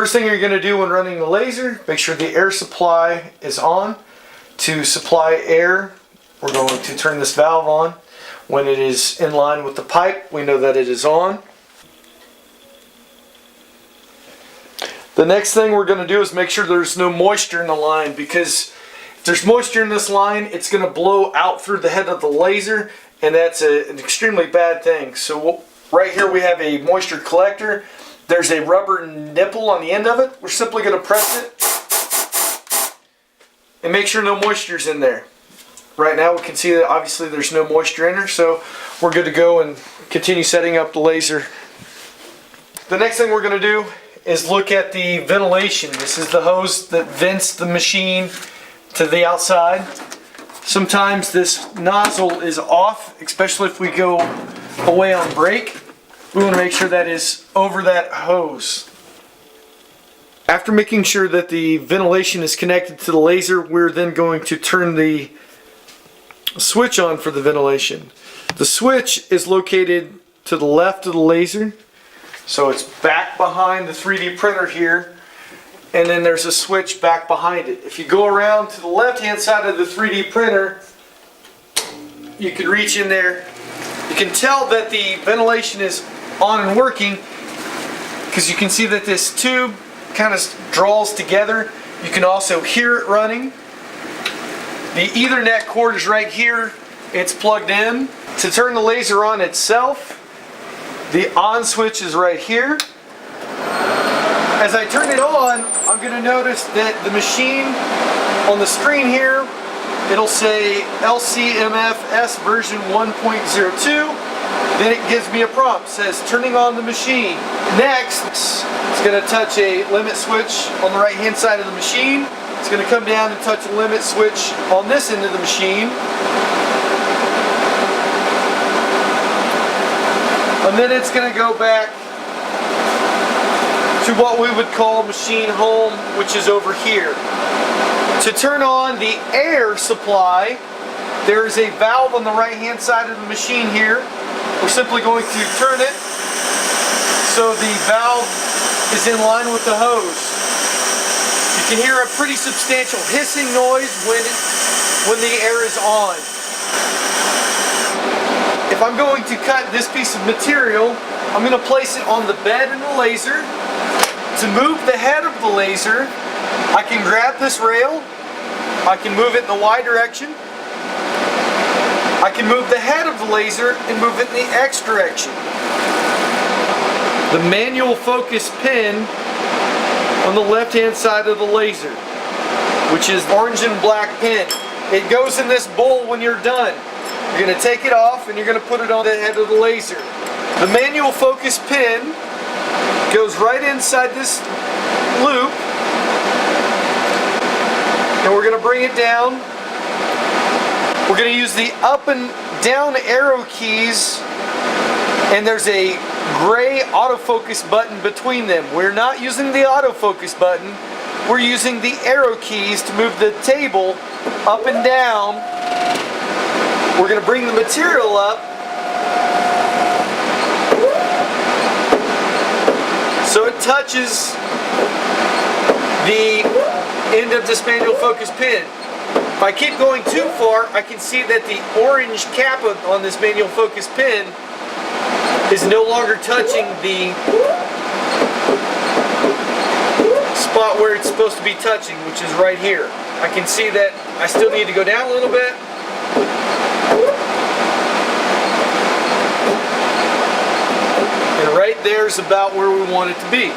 First thing you're going to do when running the laser, make sure the air supply is on. To supply air, we're going to turn this valve on. When it is in line with the pipe, we know that it is on. The next thing we're going to do is make sure there's no moisture in the line, because if there's moisture in this line, it's going to blow out through the head of the laser, and that's an extremely bad thing. So right here we have a moisture collector. There's a rubber nipple on the end of it. We're simply going to press it and make sure no moisture's in there. Right now we can see that obviously there's no moisture in there, so we're good to go and continue setting up the laser. The next thing we're going to do is look at the ventilation. This is the hose that vents the machine to the outside. Sometimes this nozzle is off, especially if we go away on break. We want to make sure that is over that hose. After making sure that the ventilation is connected to the laser, we're then going to turn the switch on for the ventilation. The switch is located to the left of the laser, so it's back behind the 3D printer here, and then there's a switch back behind it. If you go around to the left hand side of the 3D printer, you can reach in there. You can tell that the ventilation is on and working because you can see that this tube kind of draws together. You can also hear it running. The Ethernet cord is right here. It's plugged in. To turn the laser on itself, the on switch is right here. As I turn it on, I'm going to notice that the machine on the screen here, it'll say LCMFS version 1.02. Then it gives me a prompt. It says turning on the machine. Next, it's going to touch a limit switch on the right hand side of the machine. It's going to come down and touch a limit switch on this end of the machine. And then it's going to go back to what we would call machine home, which is over here. To turn on the air supply, there is a valve on the right hand side of the machine here. We're simply going to turn it so the valve is in line with the hose. You can hear a pretty substantial hissing noise when the air is on. If I'm going to cut this piece of material, I'm going to place it on the bed in the laser. To move the head of the laser, I can grab this rail, I can move it in the Y direction, I can move the head of the laser and move it in the X direction. The manual focus pin on the left hand side of the laser, which is orange and black pin. It goes in this bowl when you're done. You're going to take it off and you're going to put it on the head of the laser. The manual focus pin goes right inside this loop, and we're going to bring it down. We're going to use the up and down arrow keys, and there's a gray autofocus button between them. We're not using the autofocus button, we're using the arrow keys to move the table up and down. We're going to bring the material up so it touches the end of this manual focus pin. If I keep going too far, I can see that the orange cap on this manual focus pin is no longer touching the spot where it's supposed to be touching, which is right here. I can see that I still need to go down a little bit. And right there is about where we want it to be.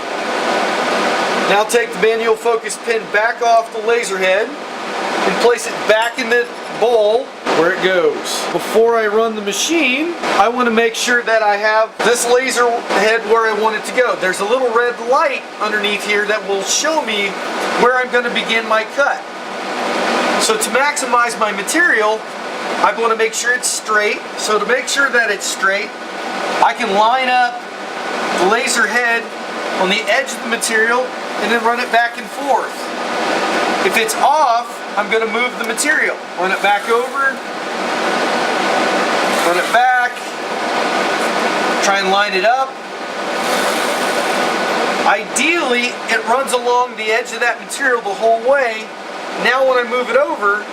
Now take the manual focus pin back off the laser head and place it back in the bowl where it goes. Before I run the machine, I want to make sure that I have this laser head where I want it to go. There's a little red light underneath here that will show me where I'm going to begin my cut. So to maximize my material, I want to make sure it's straight. So to make sure that it's straight, I can line up the laser head on the edge of the material and then run it back and forth. If it's off, I'm going to move the material. Run it back over, run it back, try and line it up. Ideally, it runs along the edge of that material the whole way. Now when I move it over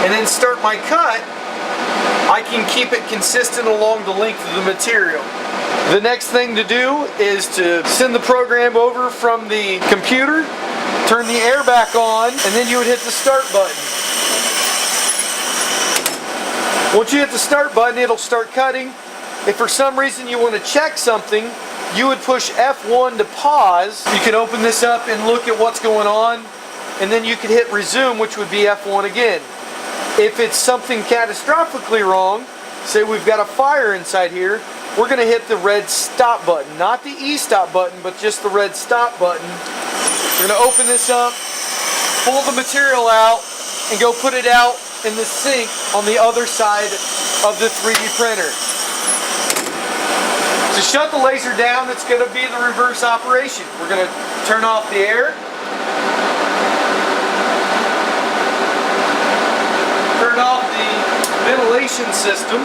and then start my cut, I can keep it consistent along the length of the material. The next thing to do is to send the program over from the computer, turn the air back on, and then you would hit the start button. Once you hit the start button, it'll start cutting. If for some reason you want to check something, you would push F1 to pause. You can open this up and look at what's going on, and then you can hit resume, which would be F1 again. If it's something catastrophically wrong, say we've got a fire inside here, we're going to hit the red stop button. Not the E-stop button, but just the red stop button. We're going to open this up, pull the material out, and go put it out in the sink on the other side of the 3D printer. To shut the laser down, it's going to be the reverse operation. We're going to turn off the air, turn off the ventilation system,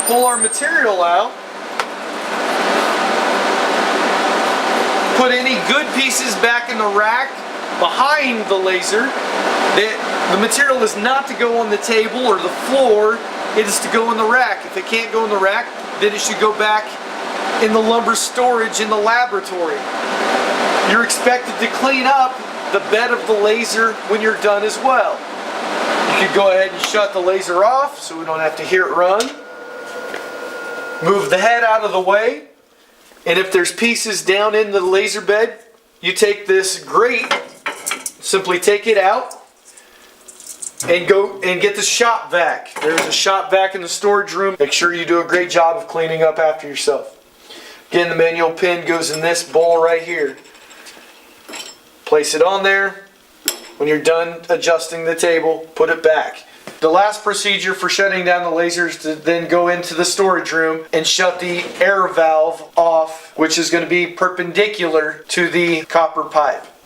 pull our material out, put any good pieces back in the rack behind the laser. The material is not to go on the table or the floor, it is to go in the rack. If it can't go in the rack, then it should go back in the lumber storage in the laboratory. You're expected to clean up the bed of the laser when you're done as well. You could go ahead and shut the laser off so we don't have to hear it run. Move the head out of the way, and if there's pieces down in the laser bed, you take this grate, simply take it out, and go and get the shop vac. There's a shop vac in the storage room. Make sure you do a great job of cleaning up after yourself. Again, the manual pin goes in this bowl right here. Place it on there. When you're done adjusting the table, put it back. The last procedure for shutting down the laser is to then go into the storage room and shut the air valve off, which is going to be perpendicular to the copper pipe.